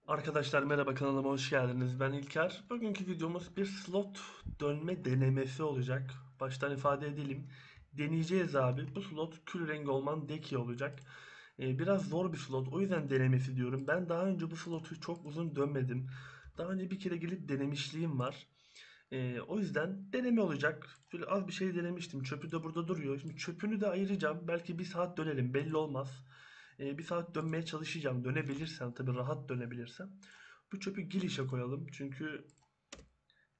Arkadaşlar merhaba, kanalıma hoş geldiniz. Ben İlker. Bugünkü videomuz bir slot dönme denemesi olacak. Baştan ifade edelim. Deneyeceğiz abi. Bu slot kül rengi olman deki olacak. Biraz zor bir slot. O yüzden denemesi diyorum. Ben daha önce bu slotu çok uzun dönmedim. Daha önce bir kere gelip denemişliğim var. O yüzden deneme olacak. Şöyle az bir şey denemiştim. Çöpü de burada duruyor. Şimdi çöpünü de ayıracağım. Belki bir saat dönelim. Belli olmaz. Bir saat dönmeye çalışacağım. Dönebilirsem tabii, rahat dönebilirsem. Bu çöpü girişe koyalım. Çünkü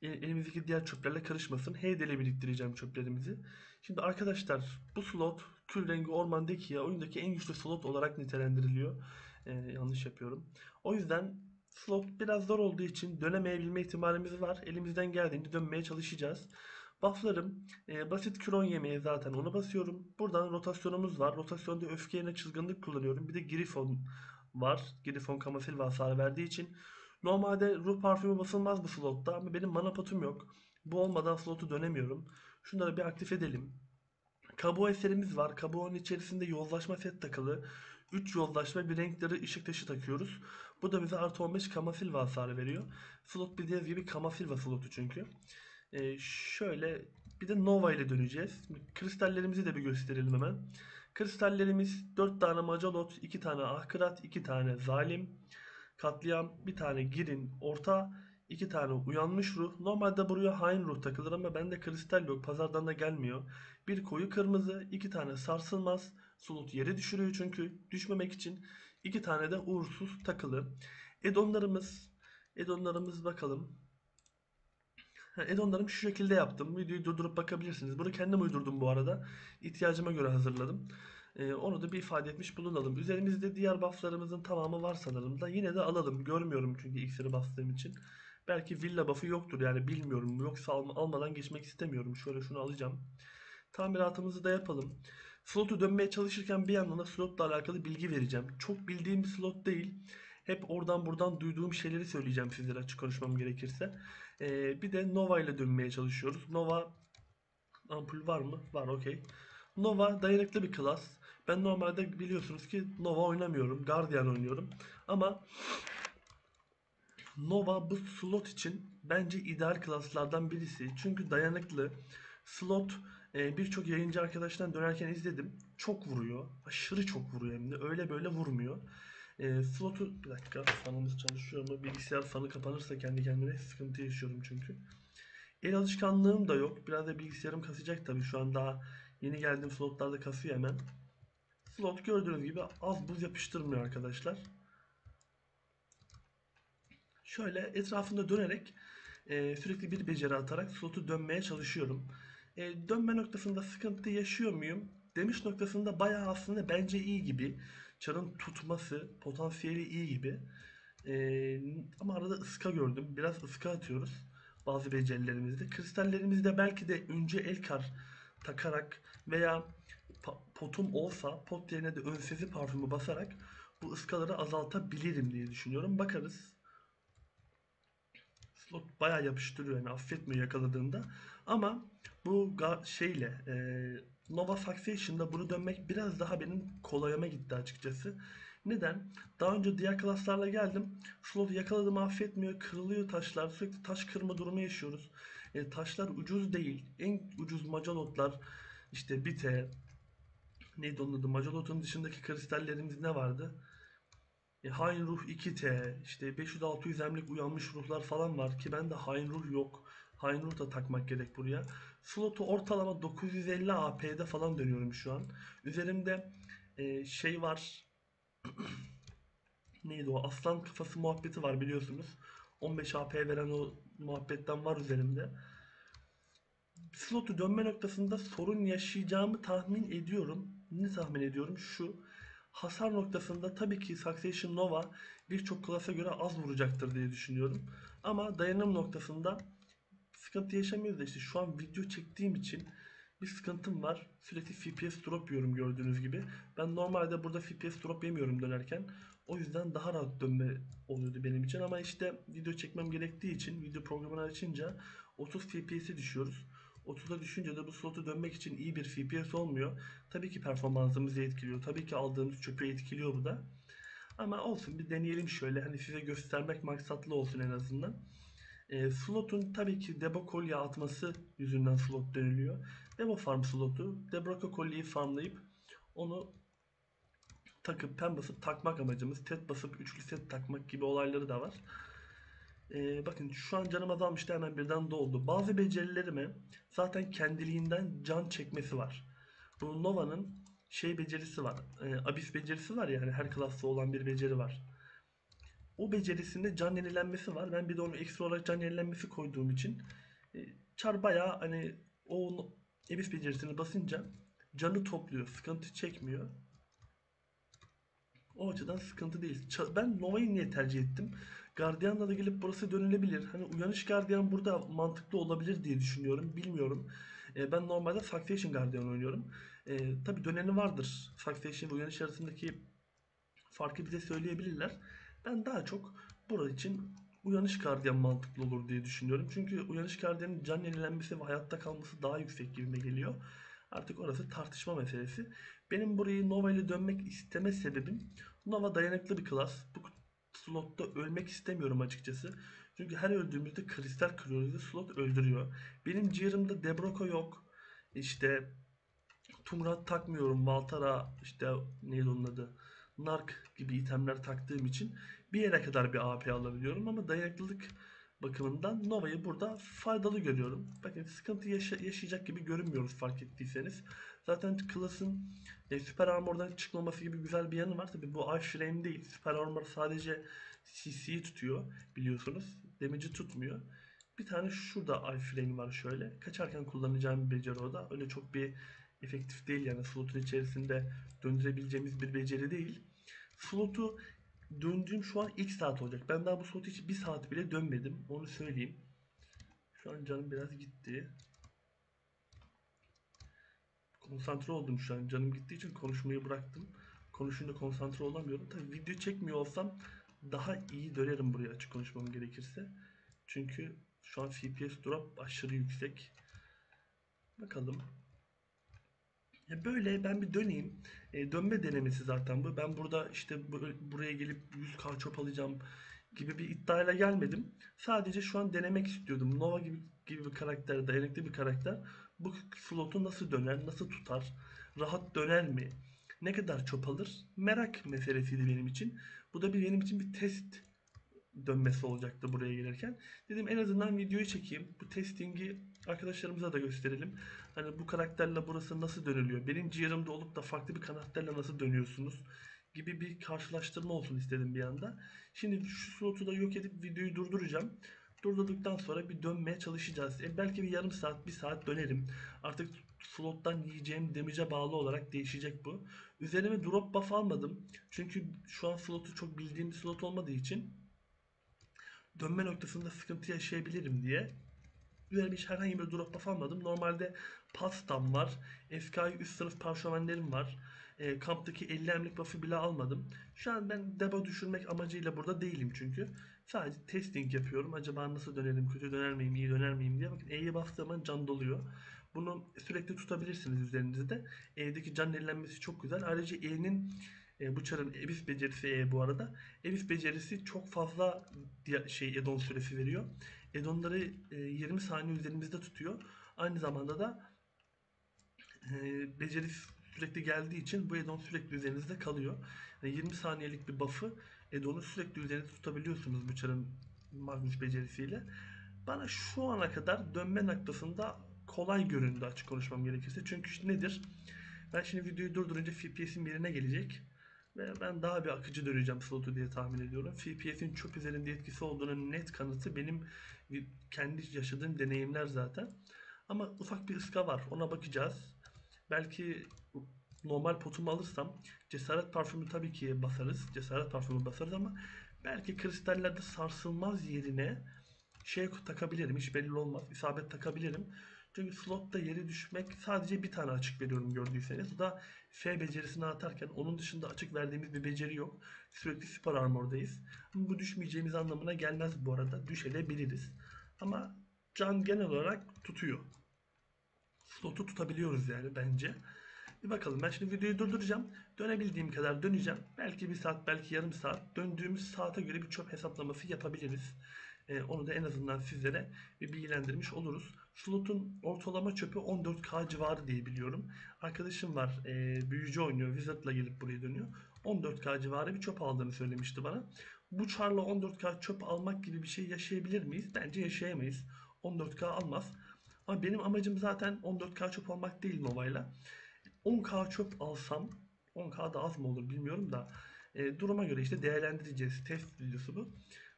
elimizdeki diğer çöplerle karışmasın. H'de biriktireceğim çöplerimizi. Şimdi arkadaşlar, bu slot kül rengi ormandaki ya oyundaki en güçlü slot olarak nitelendiriliyor. Yanlış yapıyorum. O yüzden slot biraz zor olduğu için dönemeyebilme ihtimalimiz var. Elimizden geldiğince dönmeye çalışacağız. Bufflarım basit küron yemeği, zaten onu basıyorum. Buradan rotasyonumuz var. Rotasyonda öfke yerine çılgınlık kullanıyorum. Bir de Griffon var. Griffon Kamasilva hasar verdiği için. Normalde ruh parfümü basılmaz bu slotta ama benim mana potum yok. Bu olmadan slotu dönemiyorum. Şunları bir aktif edelim. Kabuğu eserimiz var. Kabuğun içerisinde yozlaşma set takılı. 3 yozlaşma bir renkleri ışık taşı takıyoruz. Bu da bize artı 15 Kamasilva hasarı veriyor. Slot bildiğiniz gibi Kamasilva slotu çünkü. Şöyle bir de Nova ile döneceğiz. Kristallerimizi de bir gösterelim hemen. Kristallerimiz 4 tane Macalot, 2 tane Ahkırat, 2 tane Zalim, Katliam, bir tane Girin, Orta, 2 tane Uyanmış Ruh. Normalde buraya Hain Ruh takılır ama bende kristal yok. Pazardan da gelmiyor. Bir koyu kırmızı, 2 tane Sarsılmaz. Slot yere düşürüyor çünkü. Düşmemek için 2 tane de uğursuz takılı. Edonlarımız, Edonlarımız bakalım. Add-on'larımı şu şekilde yaptım. Videoyu durdurup bakabilirsiniz. Bunu kendim uydurdum bu arada. İhtiyacıma göre hazırladım. Onu da bir ifade etmiş bulunalım. Üzerimizde diğer bufflarımızın tamamı var sanırım da. Yine de alalım. Görmüyorum çünkü iksiri bastığım için. Belki villa buff'ı yoktur, yani bilmiyorum. Yoksa almadan geçmek istemiyorum. Şöyle şunu alacağım. Tamiratımızı da yapalım. Slotu dönmeye çalışırken bir yandan da slotla alakalı bilgi vereceğim. Çok bildiğim bir slot değil. Hep oradan buradan duyduğum şeyleri söyleyeceğim sizlere, açık konuşmam gerekirse. Bir de Nova ile dönmeye çalışıyoruz. Nova ampul var mı? Var, okey. Nova dayanıklı bir klas. Ben normalde biliyorsunuz ki Nova oynamıyorum. Guardian oynuyorum. Ama Nova bu slot için bence ideal klaslardan birisi. Çünkü dayanıklı. Slot birçok yayıncı arkadaştan dönerken izledim. Çok vuruyor. Aşırı çok vuruyor hem de. Öyle böyle vurmuyor. Slotu bir dakika, fanımız çalışıyor mu? Bilgisayar fanı kapanırsa kendi kendine sıkıntı yaşıyorum çünkü. El alışkanlığım da yok. Biraz da bilgisayarım kasacak tabii. Şu an daha yeni geldiğim slotlarda kasıyor hemen. Slot gördüğünüz gibi az buz yapıştırmıyor arkadaşlar. Şöyle etrafında dönerek sürekli bir beceri atarak slotu dönmeye çalışıyorum. Dönme noktasında sıkıntı yaşıyor muyum? Demiş noktasında bayağı aslında bence iyi gibi. Çarın tutması, potansiyeli iyi gibi. Ama arada ıska gördüm. Biraz ıska atıyoruz bazı becerilerimizde. Kristallerimizde belki de önce Elkar takarak veya potum olsa pot yerine de ön parfümü basarak bu ıskaları azaltabilirim diye düşünüyorum. Bakarız. Slot bayağı yapıştırıyor, yani affetmiyor yakaladığında. Ama bu şeyle Nova Succession'da bunu dönmek biraz daha benim kolayıma gitti açıkçası. Neden? Daha önce diğer klaslarla geldim. Slot yakaladığımı affetmiyor. Kırılıyor taşlar. Sürekli taş kırma durumu yaşıyoruz. Taşlar ucuz değil. En ucuz Macalotlar işte Bite, neydi onun adı? Macalot'un dışındaki kristallerimiz ne vardı? Hain Ruh 2T, işte 500-600 emlik uyanmış ruhlar falan var ki bende Hain Ruh yok. Hain Ruh da takmak gerek buraya. Slotu ortalama 950 AP'de falan dönüyorum şu an. Üzerimde şey var. Neydi o? Aslan kafası muhabbeti var biliyorsunuz. 15 AP veren o muhabbetten var üzerimde. Slotu dönme noktasında sorun yaşayacağımı tahmin ediyorum. Ne tahmin ediyorum? Şu. Hasar noktasında tabii ki Succession Nova birçok klasa göre az vuracaktır diye düşünüyorum. Ama dayanım noktasında sıkıntı yaşamıyoruz da işte şu an video çektiğim için bir sıkıntım var. Sürekli FPS drop yiyorum gördüğünüz gibi. Ben normalde burada FPS drop yemiyorum dönerken. O yüzden daha rahat dönme oluyordu benim için. Ama işte video çekmem gerektiği için video programını açınca 30 FPS'e düşüyoruz. 30'a düşünce de bu slotu dönmek için iyi bir FPS olmuyor. Tabii ki performansımızı etkiliyor. Tabii ki aldığımız çöpü etkiliyor bu da. Ama olsun, bir deneyelim şöyle. Hani size göstermek maksatlı olsun en azından. Slot'un tabii ki Debo kolye atması yüzünden slot dönülüyor. Debo farm slotu. Debroka kolyeyi farmlayıp onu takıp pen basıp takmak amacımız. Tet basıp üçlü set takmak gibi olayları da var. Bakın şu an canım azalmıştı, hemen birden doldu. Bazı becerilerime zaten kendiliğinden can çekmesi var. Bu Nova'nın şey becerisi var. Abyss becerisi var ya, hani her klasta olan bir beceri var. O becerisinde can yenilenmesi var. Ben bir de onu ekstra olarak can yenilenmesi koyduğum için Char bayağı hani o Abyss becerisini basınca canı topluyor. Sıkıntı çekmiyor. O açıdan sıkıntı değil. Ben Nova'yı niye tercih ettim? Guardian'la da gelip burası dönülebilir. Hani uyanış Guardian burada mantıklı olabilir diye düşünüyorum. Bilmiyorum. Ben normalde Succession Guardian oynuyorum. Tabii döneni vardır. Succession ve uyanış arasındaki farkı bize söyleyebilirler. Ben daha çok burası için uyanış gardiyan mantıklı olur diye düşünüyorum. Çünkü uyanış gardiyanın can yenilenmesi ve hayatta kalması daha yüksek gibime geliyor. Artık orası tartışma meselesi. Benim burayı Nova ile dönmek isteme sebebim, Nova dayanıklı bir klas. Bu slotta ölmek istemiyorum açıkçası. Çünkü her öldüğümüzde kristal kırıyoruz ve slot öldürüyor. Benim ciğerimde Debroko yok. İşte Tumrat takmıyorum. Valtara, işte neydi onun adı? Nark gibi itemler taktığım için bir yere kadar bir AP alabiliyorum ama dayanıklılık bakımından Nova'yı burada faydalı görüyorum. Bakın sıkıntı yaşayacak gibi görünmüyoruz fark ettiyseniz. Zaten klasın Süper Armor'dan çıkmaması gibi güzel bir yanı var. Tabi bu iframe değil. Süper Armor sadece CC'yi tutuyor biliyorsunuz. Damage'i tutmuyor. Bir tane şurada iframe var şöyle. Kaçarken kullanacağım bir beceri o da. Öyle çok bir efektif değil, yani slotun içerisinde döndürebileceğimiz bir beceri değil. Slotu döndüğüm şu an ilk saat olacak. Ben daha bu slotu hiç bir saat bile dönmedim. Onu söyleyeyim. Şu an canım biraz gitti. Konsantre oldum şu an. Canım gittiği için konuşmayı bıraktım. Konuşunca konsantre olamıyorum. Tabii video çekmiyor olsam daha iyi dönerim buraya, açık konuşmam gerekirse. Çünkü şu an FPS drop aşırı yüksek. Bakalım. Böyle ben bir döneyim. Dönme denemesi zaten bu. Ben burada işte buraya gelip 100k çöp alacağım gibi bir iddiayla gelmedim. Sadece şu an denemek istiyordum. Nova gibi bir karakter, dayanıklı bir karakter. Bu slotu nasıl döner, nasıl tutar, rahat döner mi? Ne kadar çöp alır? Merak meselesiydi benim için. Bu da benim için bir test dönmesi olacaktı buraya gelirken. Dedim en azından videoyu çekeyim. Bu testingi arkadaşlarımıza da gösterelim. Hani bu karakterle burası nasıl dönülüyor? Benim ciğerimde olup da farklı bir karakterle nasıl dönüyorsunuz? Gibi bir karşılaştırma olsun istedim bir anda. Şimdi şu slotu da yok edip videoyu durduracağım. Durdurduktan sonra bir dönmeye çalışacağız. Belki bir yarım saat, bir saat dönerim. Artık slottan yiyeceğim damage'e bağlı olarak değişecek bu. Üzerime drop buff almadım. Çünkü şu an slotu çok bildiğim bir slot olmadığı için dönme noktasında sıkıntı yaşayabilirim diye üzerine hiç herhangi bir drop buff almadım. Normalde pastam var. FK'yı üst sınıf parşömenlerim var. Kamptaki 50 emlik buff'ı bile almadım. Şu an ben deba düşürmek amacıyla burada değilim çünkü. Sadece testing yapıyorum. Acaba nasıl dönerim, kötü döner miyim, iyi döner miyim diye. Bakın E'ye bastığım zaman can doluyor. Bunu sürekli tutabilirsiniz üzerinizde. E'deki can yenilenmesi çok güzel. Ayrıca E'nin bu çarın Abyss becerisi bu arada. Abyss becerisi çok fazla addon süresi veriyor. Addonları 20 saniye üzerimizde tutuyor. Aynı zamanda da beceri sürekli geldiği için bu addon sürekli üzerinizde kalıyor. Yani 20 saniyelik bir buff'ı addonu sürekli üzerinizde tutabiliyorsunuz bu çarın Magnus becerisiyle. Bana şu ana kadar dönme noktasında kolay göründü, açık konuşmam gerekirse. Çünkü nedir? Ben şimdi videoyu durdurunca FPS'im yerine gelecek. Ve ben daha bir akıcı döneceğim slotu diye tahmin ediyorum. FPS'in çöp üzerinde etkisi olduğunun net kanıtı benim kendi yaşadığım deneyimler zaten. Ama ufak bir ıska var. Ona bakacağız. Belki normal potumu alırsam cesaret parfümü tabii ki basarız. Cesaret parfümü basarız ama belki kristallerde sarsılmaz yerine şey takabilirim. Hiç belli olmaz. İsabet takabilirim. Çünkü slotta yere düşmek, sadece bir tane açık veriyorum gördüyseniz. O da F becerisini atarken, onun dışında açık verdiğimiz bir beceri yok. Sürekli süper armordayız. Ama bu düşmeyeceğimiz anlamına gelmez bu arada. Düşebiliriz. Ama can genel olarak tutuyor. Slotu tutabiliyoruz yani bence. Bir bakalım. Ben şimdi videoyu durduracağım. Dönebildiğim kadar döneceğim. Belki bir saat, belki yarım saat. Döndüğümüz saate göre bir çöp hesaplaması yapabiliriz. Onu da en azından sizlere bir bilgilendirmiş oluruz. Slot'un ortalama çöpü 14K civarı diye biliyorum. Arkadaşım var, büyücü oynuyor. Wizard'la gelip buraya dönüyor. 14K civarı bir çöp aldığını söylemişti bana. Bu çarla 14K çöp almak gibi bir şey yaşayabilir miyiz? Bence yaşayamayız. 14K almaz. Ama benim amacım zaten 14K çöp almak değil Nova'yla. 10K çöp alsam, 10K da az mı olur bilmiyorum da duruma göre işte değerlendireceğiz. Test videosu bu.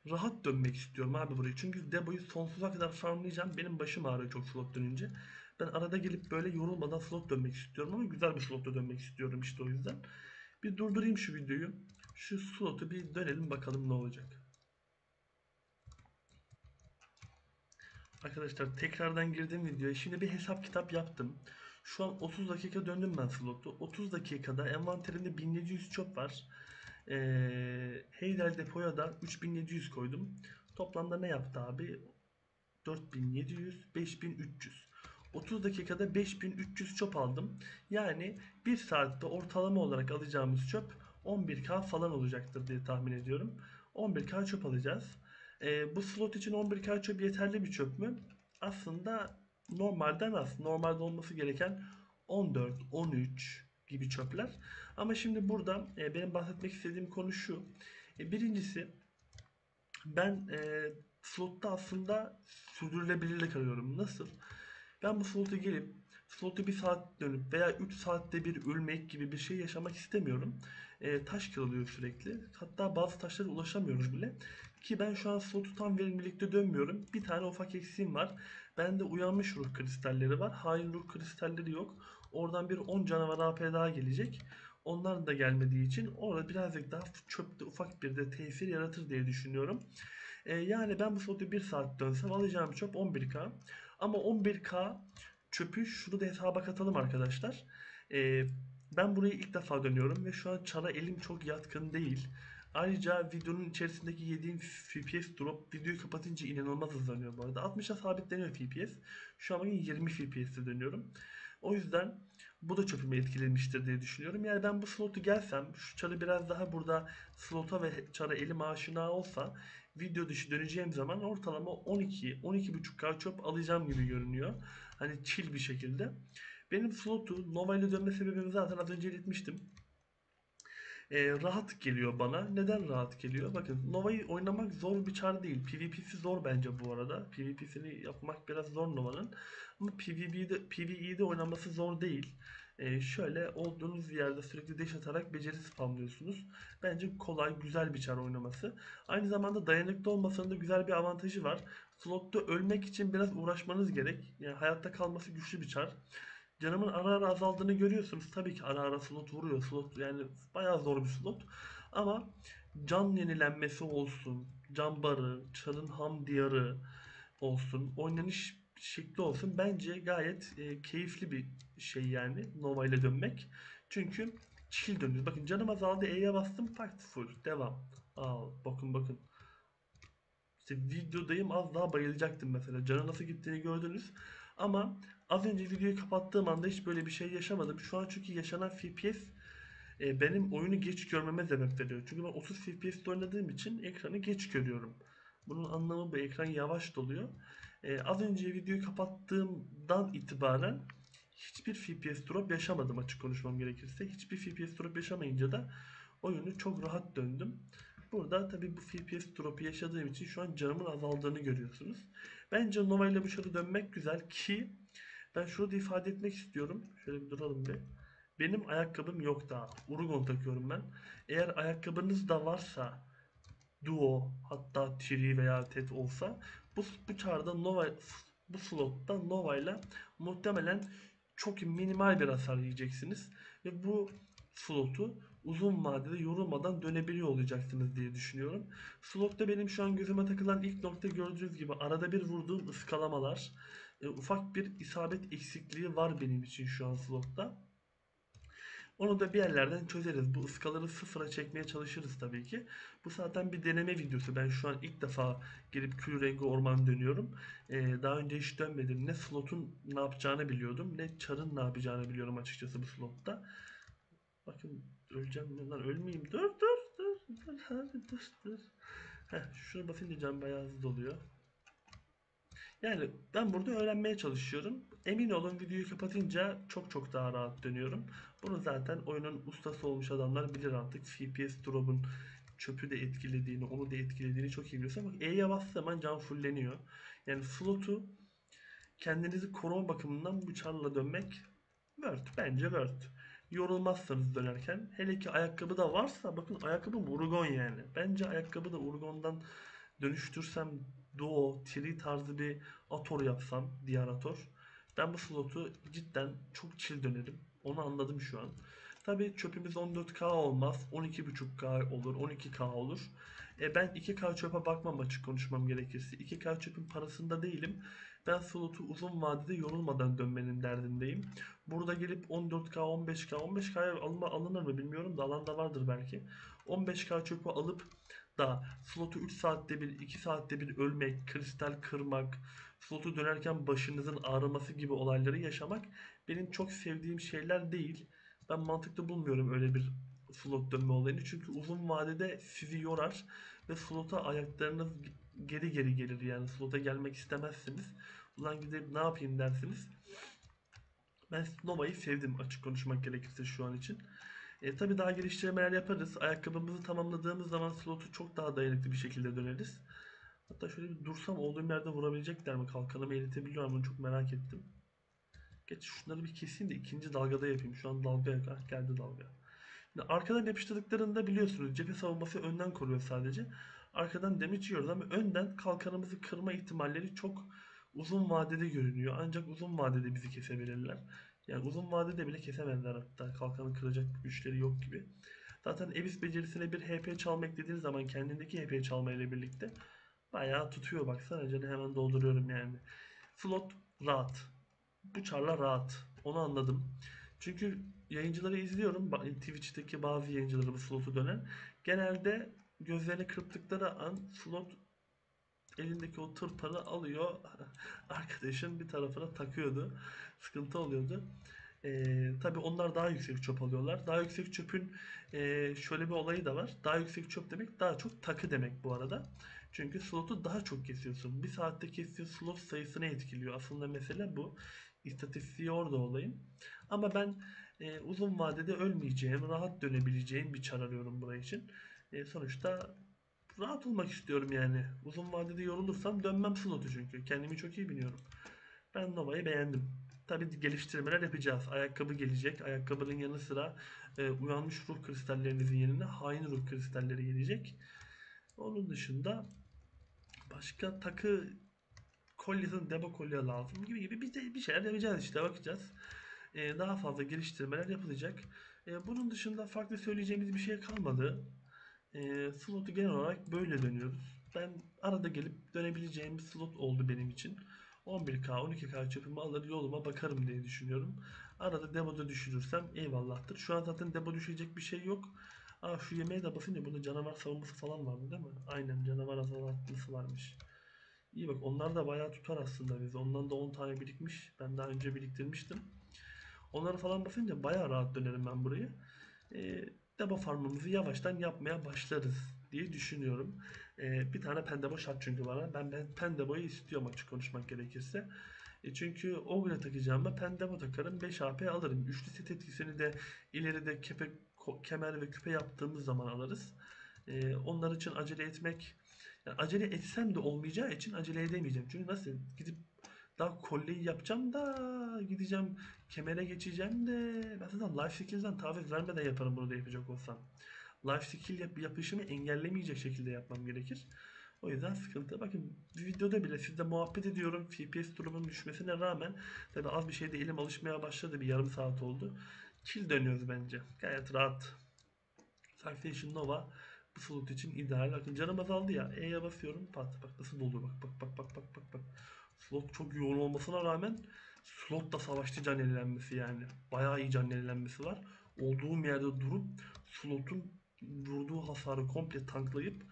Rahat dönmek istiyorum abi burayı. Çünkü Debo'yu sonsuza kadar farmlayacağım. Benim başım ağrıyor çok slot dönünce. Ben arada gelip böyle yorulmadan slot dönmek istiyorum ama güzel bir slotta dönmek istiyorum işte o yüzden. Bir durdurayım şu videoyu. Şu slotu bir dönelim bakalım ne olacak. Arkadaşlar tekrardan girdim videoya. Şimdi bir hesap kitap yaptım. Şu an 30 dakika döndüm ben slotu. 30 dakikada envanterimde 1700 çöp var. Heydel depoya da 3700 koydum. Toplamda ne yaptı abi? 4700, 5300. 30 dakikada 5300 çöp aldım. Yani 1 saatte ortalama olarak alacağımız çöp 11K falan olacaktır diye tahmin ediyorum. 11K çöp alacağız. Bu slot için 11K çöp yeterli bir çöp mü? Aslında normalden az. Normalde olması gereken 14, 13 gibi çöpler. Ama şimdi burada benim bahsetmek istediğim konu şu. Birincisi ben slotta aslında sürdürülebilirlik arıyorum. Nasıl? Ben bu slota gelip slotu bir saat dönüp veya 3 saatte bir ölmek gibi bir şey yaşamak istemiyorum. Taş kırılıyor sürekli. Hatta bazı taşlara ulaşamıyoruz bile. Ki ben şu an slotu tam verimlilikte dönmüyorum. Bir tane ufak eksiğim var. Bende uyanmış ruh kristalleri var. Hain ruh kristalleri yok. Oradan bir 10 canavar AP daha gelecek. Onlar da gelmediği için orada birazcık daha çöpte ufak bir de tesir yaratır diye düşünüyorum. Yani ben bu slotu bir saat dönsem alacağım çöp 11K. Ama 11K çöpü şunu da hesaba katalım arkadaşlar. Ee, Ben burayı ilk defa dönüyorum ve şu an çara elim çok yatkın değil. Ayrıca videonun içerisindeki yediğim FPS drop videoyu kapatınca inanılmaz hızlanıyor bu arada. 60'a sabitleniyor FPS. Şu an 20 FPS'te dönüyorum. O yüzden bu da çöpümü etkilemiştir diye düşünüyorum. Yani ben bu slotu gelsem, şu çarı biraz daha burada slota ve çara elim aşina olsa video dışı döneceğim zaman ortalama 12-12,5K çöp alacağım gibi görünüyor. Hani chill bir şekilde. Benim slotu Nova ile dönme sebebimi zaten az önce iletmiştim. Rahat geliyor bana. Neden rahat geliyor? Bakın Nova'yı oynamak zor bir çar değil. PvP'si zor bence bu arada. PvP'sini yapmak biraz zor Nova'nın. Ama PvE'de oynaması zor değil. Şöyle olduğunuz yerde sürekli dash atarak beceri spamlıyorsunuz. Bence kolay, güzel bir çar oynaması. Aynı zamanda dayanıklı olmasının da güzel bir avantajı var. Slotta ölmek için biraz uğraşmanız gerek. Yani hayatta kalması güçlü bir çar. Canımın ara ara azaldığını görüyorsunuz. Tabii ki ara ara slot vuruyor. Slot yani bayağı zor bir slot. Ama can yenilenmesi olsun, can barı, çarın ham diyarı olsun, oynanış şekli olsun. Bence gayet keyifli bir şey yani Nova ile dönmek. Çünkü chill dönüyoruz. Bakın canım azaldı. E'ye bastım. Tak full. Devam. Bakın. İşte videodayım az daha bayılacaktım mesela. Canı nasıl gittiğini gördünüz. Ama az önce videoyu kapattığım anda hiç böyle bir şey yaşamadım. Şu an çünkü yaşanan FPS benim oyunu geç görmeme sebep veriyor. Çünkü ben 30 FPS'te oynadığım için ekranı geç görüyorum. Bunun anlamı bu, ekran yavaş doluyor. Az önce videoyu kapattığımdan itibaren hiçbir FPS drop yaşamadım açık konuşmam gerekirse. Hiçbir FPS drop yaşamayınca da oyunu çok rahat döndüm. Burada tabii bu FPS drop'u yaşadığım için şu an canımın azaldığını görüyorsunuz. Bence Nova ile bu şöyle dönmek güzel ki ben şunu da ifade etmek istiyorum. Şöyle bir duralım bir. Benim ayakkabım yok daha. Urugon takıyorum ben. Eğer ayakkabınız da varsa Duo hatta Tree veya Ted olsa bu çarda Nova bu slotta Nova ile muhtemelen çok minimal bir hasar yiyeceksiniz ve bu slotu uzun vadede yorulmadan dönebiliyor olacaksınız diye düşünüyorum. Slotta benim şu an gözüme takılan ilk nokta gördüğünüz gibi arada bir vurduğum ıskalamalar. Ufak bir isabet eksikliği var benim için şu an slotta. Onu da bir yerlerden çözeriz. Bu ıskaları sıfıra çekmeye çalışırız tabii ki. Bu zaten bir deneme videosu. Ben şu an ilk defa girip kül rengi orman dönüyorum. Daha önce hiç dönmedim. Ne slotun ne yapacağını biliyordum, ne çarın ne yapacağını biliyorum açıkçası bu slotta. Bakın öleceğim lan, ölmeyeyim. Dur dur dur dur abi, dur. Heh, şunu basınca can bayağı hızlı doluyor. Yani ben burada öğrenmeye çalışıyorum. Emin olun videoyu kapatınca çok çok daha rahat dönüyorum. Bunu zaten oyunun ustası olmuş adamlar bilir artık. FPS drop'un çöpü de etkilediğini, onu da etkilediğini çok iyi biliyorsun. Bak E'ye bastığı zaman can fulleniyor. Yani slotu kendinizi koruma bakımından bu çarla dönmek bence worth. Yorulmazsanız dönerken. Hele ki ayakkabı da varsa, bakın ayakkabı Urgon yani. Bence ayakkabı da Urgon'dan dönüştürsem Duo, Tri tarzı bir Ator yapsam, diğer Ator. Ben bu slotu cidden çok chill dönerim. Onu anladım şu an. Tabii çöpümüz 14K olmaz. 12.5K olur, 12K olur. Ben 2K çöpe bakmam açık konuşmam gerekirse. 2K çöpün parasında değilim. Ben slotu uzun vadede yorulmadan dönmenin derdindeyim. Burada gelip 14K, 15K, 15K'ya alınır mı bilmiyorum da alan da vardır belki. 15K çöpü alıp da slotu 3 saatte bir, 2 saatte bir ölmek, kristal kırmak, slotu dönerken başınızın ağrıması gibi olayları yaşamak benim çok sevdiğim şeyler değil. Ben mantıklı bulmuyorum öyle bir slot dönme olayını. Çünkü uzun vadede sizi yorar ve slota ayaklarınız geri geri gelir. Yani slota gelmek istemezsiniz. Ulan gidip ne yapayım dersiniz. Ben Nova'yı sevdim açık konuşmak gerekirse şu an için. Tabii daha geliştirmeler yaparız. Ayakkabımızı tamamladığımız zaman slotu çok daha dayanıklı bir şekilde döneriz. Hatta şöyle bir dursam olduğum yerde vurabilecekler mi? Kalkanımı eritebiliyor mu? Çok merak ettim. Geç şunları bir keseyim de ikinci dalgada yapayım. Şu an dalga yok. Ah, geldi dalga. Şimdi arkadan yapıştırdıklarında biliyorsunuz cephe savunması önden koruyor sadece. Arkadan damage yiyoruz ama önden kalkanımızı kırma ihtimalleri çok uzun vadede görünüyor. Ancak uzun vadede bizi kesebilirler. Yani uzun vadede bile kesemezler hatta. Kalkanı kıracak güçleri yok gibi. Zaten Abyss becerisine bir HP çalma eklediğiniz zaman kendindeki HP çalmayla birlikte bayağı tutuyor. Baksana canı hemen dolduruyorum yani. Slot rahat. Bu çarla rahat. Onu anladım. Çünkü yayıncıları izliyorum. Twitch'teki bazı yayıncıları bu slotu dönen. Genelde gözlerini kırptıkları an slot elindeki o tırpanı alıyor. Arkadaşın bir tarafına takıyordu. Sıkıntı oluyordu. Tabii onlar daha yüksek çöp alıyorlar. Daha yüksek çöpün şöyle bir olayı da var. Daha yüksek çöp demek daha çok takı demek bu arada. Çünkü slotu daha çok kesiyorsun. Bir saatte kestiğin slot sayısını etkiliyor. Aslında mesele bu. İstatistiği orada olayın. Ama ben uzun vadede ölmeyeceğim, rahat dönebileceğim bir çar arıyorum buraya için. Sonuçta rahat olmak istiyorum yani. Uzun vadede yorulursam dönmem slotu çünkü. Kendimi çok iyi biliyorum. Ben Nova'yı beğendim. Tabii geliştirmeler yapacağız. Ayakkabı gelecek. Ayakkabının yanı sıra uyanmış ruh kristallerinizin yerine hain ruh kristalleri gelecek. Onun dışında başka takı kolyesi, demo kolye lazım gibi bir şeyler yapacağız işte bakacağız. Daha fazla geliştirmeler yapılacak. Bunun dışında farklı söyleyeceğimiz bir şey kalmadı. Slot'u genel olarak böyle dönüyoruz. Ben arada gelip dönebileceğim bir slot oldu benim için. 11K, 12K çöpümü alır yoluma bakarım diye düşünüyorum. Arada demoda düşürürsem eyvallahtır. Şu an zaten demo düşecek bir şey yok. Aa, şu yemeğe de basınca bunda canavar savunması falan vardı değil mi? Aynen, canavar azaltması varmış. İyi bak, onlar da bayağı tutar aslında bizi. Ondan da 10 tane birikmiş. Ben daha önce biriktirmiştim. Onları falan basınca bayağı rahat dönerim ben burayı. E, Demo farmımızı yavaştan yapmaya başlarız diye düşünüyorum. Bir tane Pendebo şart çünkü bana. Ben Pendebo'yu istiyorum açık konuşmak gerekirse. Çünkü Ogre takacağıma Pendebo takarım. 5 AP alırım. Üçlü set etkisini de ileride kemer ve küpe yaptığımız zaman alırız. Onlar için acele etmek, yani acele etsem de olmayacağı için acele edemeyeceğim. Çünkü nasıl gidip daha kolyeyi yapacağım da gideceğim kemere geçeceğim de ben zaten life skill'den taviz vermeden yaparım bunu da yapacak olsam. Life skill yapışımı engellemeyecek şekilde yapmam gerekir. O yüzden sıkıntı. Bakın bir videoda bile sizle muhabbet ediyorum. FPS durumunun düşmesine rağmen tabi az bir şeyde elim alışmaya başladı. Bir yarım saat oldu. Chill dönüyoruz bence. Gayet rahat. Citation Nova bu slot için ideal. Bakın canım azaldı ya. E'ye basıyorum. Pat bak nasıl doluyor. Bak. Slot çok yoğun olmasına rağmen slot da savaşçı can yenilenmesi yani. Bayağı iyi can yenilenmesi var. olduğum yerde durup slotun vurduğu hasarı komple tanklayıp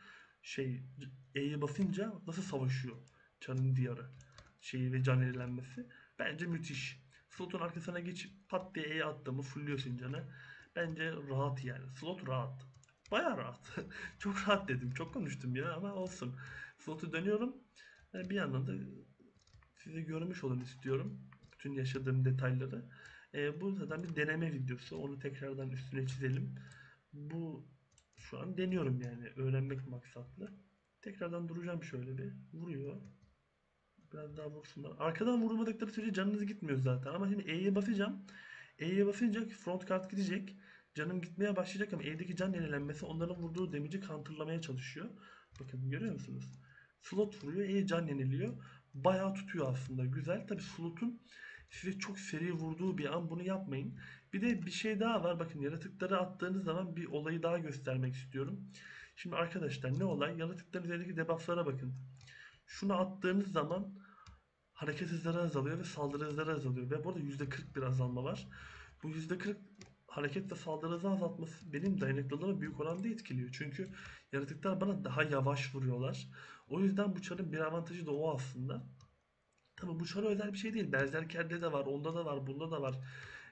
şey E'ye basınca nasıl savaşıyor Çar'ın diyarı şeyi ve can yenilenmesi bence müthiş. Slotun arkasına geçip pat diye E'ye attığımı fullliyorsun canı. Bence rahat yani. Slot rahat. Baya rahat. Çok rahat dedim. Çok konuştum ya ama olsun. Slotu dönüyorum. Bir yandan da size görmüş olun istiyorum. Bütün yaşadığım detayları. Bu zaten bir deneme videosu. Onu tekrardan üstüne çizelim. Bu şu an deniyorum yani. Öğrenmek maksatlı. Tekrardan duracağım şöyle bir. Vuruyor. Biraz daha vursunlar. Arkadan vurmadıkları sürece canınız gitmiyor zaten. Ama şimdi E'ye basacağım. E'ye basınca front kart gidecek. Canım gitmeye başlayacak ama E'deki can yenilenmesi onların vurduğu damage'i counterlamaya çalışıyor. Bakın görüyor musunuz? Slot vuruyor, E can yeniliyor. Bayağı tutuyor aslında. Güzel. Tabi slotun size çok seri vurduğu bir an bunu yapmayın. Bir de bir şey daha var. Bakın yaratıkları attığınız zaman bir olayı daha göstermek istiyorum. Şimdi arkadaşlar ne olay? Yaratıkların üzerindeki debufflara bakın. Şunu attığınız zaman hareket hızları azalıyor ve saldırı hızları azalıyor. Ve burada %40 bir azalma var. Bu %40 hareket ve saldırı hızı azaltması benim dayanıklılığımı büyük oranda etkiliyor. Çünkü yaratıklar bana daha yavaş vuruyorlar. O yüzden bu çarın bir avantajı da o aslında. Tabi bu çara özel bir şey değil. Berserker'de de var, onda da var, bunda da var.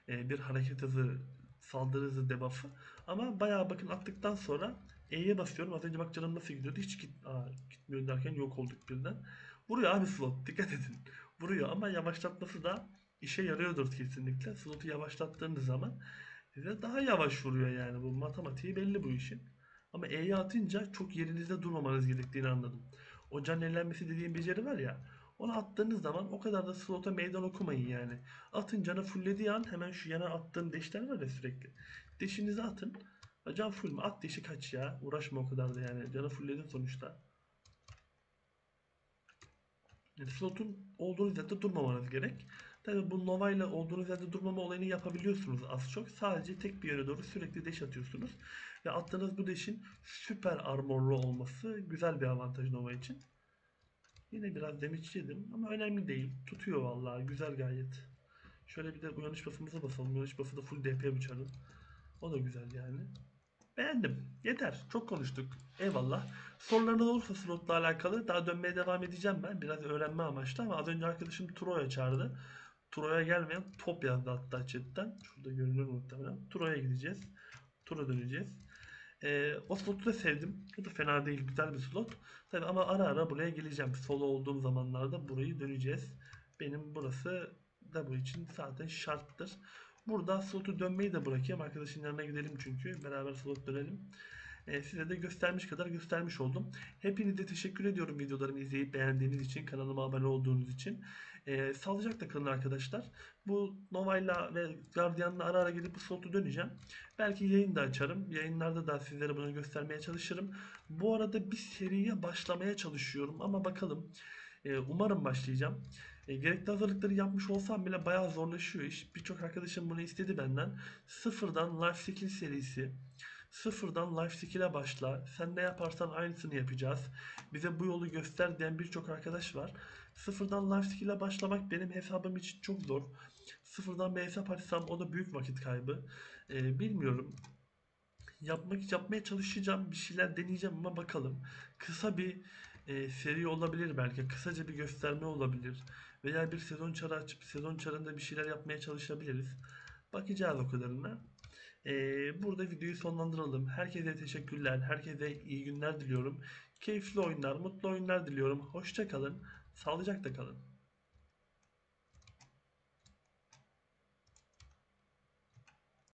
Bir hareket hızı, saldırı hızı debuff'ı. Ama bayağı bakın attıktan sonra E'ye basıyorum. Az önce bak canım nasıl gidiyordu. Hiç gitmiyor derken yok olduk birden. Vuruyor abi slot. Dikkat edin. Vuruyor ama yavaşlatması da işe yarıyordur kesinlikle. Slotu yavaşlattığınız zaman size daha yavaş vuruyor yani. Bu matematiği belli bu işin. Ama E'ye atınca çok yerinizde durmamanız gerektiğini anladım. O can elenmesi dediğim beceri var ya. Onu attığınız zaman o kadar da slota meydan okumayın yani. Atın canı fulllediği an hemen şu yana attığın deşler var ya sürekli. Deşinizi atın. Can full mü? At deşi kaç ya. Uğraşma o kadar da yani. Canı fullledin sonuçta. Yani slotun olduğunuz yerde durmamanız gerek. Tabi bu Nova ile olduğunuz yerde durmama olayını yapabiliyorsunuz az çok. Sadece tek bir yöne doğru sürekli deş atıyorsunuz. Ve attığınız bu deşin süper armorlu olması güzel bir avantaj Nova için. Yine biraz damage yedim ama önemli değil. Tutuyor vallahi güzel gayet. Şöyle bir de uyanış buff'ımıza basalım. Uyanış buff'ı da full DP bıçarım. O da güzel yani. Beğendim. Yeter. Çok konuştuk. Eyvallah. Sorularınız olursa slotla alakalı daha dönmeye devam edeceğim ben. Biraz öğrenme amaçlı ama az önce arkadaşım Troya çağırdı. Troya gelmeyen top yazdı hatta chatten. Şurada görünür muhtemelen. Troya gideceğiz. Tura döneceğiz. O slotu da sevdim. O da fena değil. Güzel bir slot. Tabi ama ara ara buraya geleceğim. Solo olduğum zamanlarda burayı döneceğiz. Benim burası da bu için zaten şarttır. Burada slotu dönmeyi de bırakayım. Arkadaşın yanına gidelim çünkü. Beraber slot dönelim. Size de göstermiş kadar göstermiş oldum. Hepinize teşekkür ediyorum videolarımı izleyip beğendiğiniz için, kanalıma abone olduğunuz için. Sağlıcakla kalın arkadaşlar. Bu Nova'yla ve Guardian'la ara ara gidip bu slotu döneceğim. Belki yayın da açarım. Yayınlarda da sizlere bunu göstermeye çalışırım. Bu arada bir seriye başlamaya çalışıyorum ama bakalım. Umarım başlayacağım. Gerekli hazırlıkları yapmış olsam bile bayağı zorlaşıyor iş. Birçok arkadaşım bunu istedi benden. Sıfırdan Life Skill serisi. Sıfırdan life skill'e başla. Sen ne yaparsan aynısını yapacağız. Bize bu yolu göster diyen birçok arkadaş var. Sıfırdan life skill'e başlamak benim hesabım için çok zor. Sıfırdan bir hesap açsam o da büyük vakit kaybı. Bilmiyorum. Yapmaya çalışacağım. Bir şeyler deneyeceğim ama bakalım. Kısa bir seri olabilir belki. Kısaca bir gösterme olabilir. Veya bir sezon çarı açıp sezon çarında bir şeyler yapmaya çalışabiliriz. Bakacağız o kadarına. Burada videoyu sonlandıralım. Herkese teşekkürler. Herkese iyi günler diliyorum. Keyifli oyunlar, mutlu oyunlar diliyorum. Hoşça kalın. Sağlıcakla kalın.